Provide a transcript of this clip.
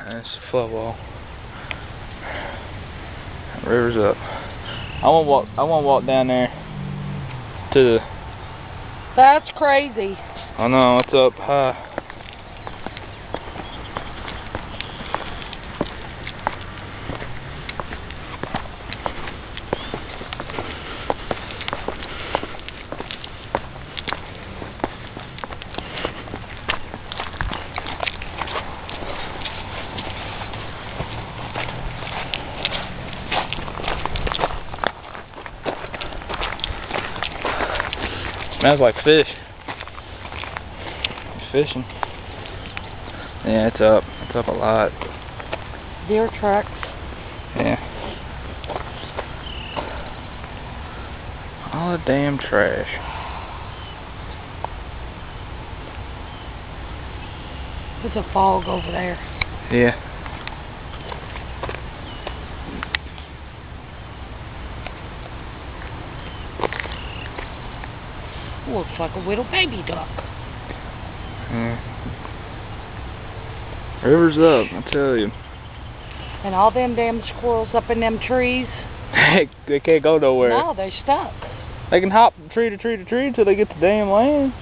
That's the flood wall. River's up. I wanna walk down there to the... That's crazy. I know, it's up high. Smells like fish. He's fishing. Yeah, it's up. It's up a lot. Deer tracks. Yeah. All the damn trash. There's a fog over there. Yeah. Looks like a little baby duck. Yeah. River's up, I tell you. And all them damn squirrels up in them trees. They can't go nowhere. No, they're stuck. They can hop from tree to tree to tree until they get to damn land.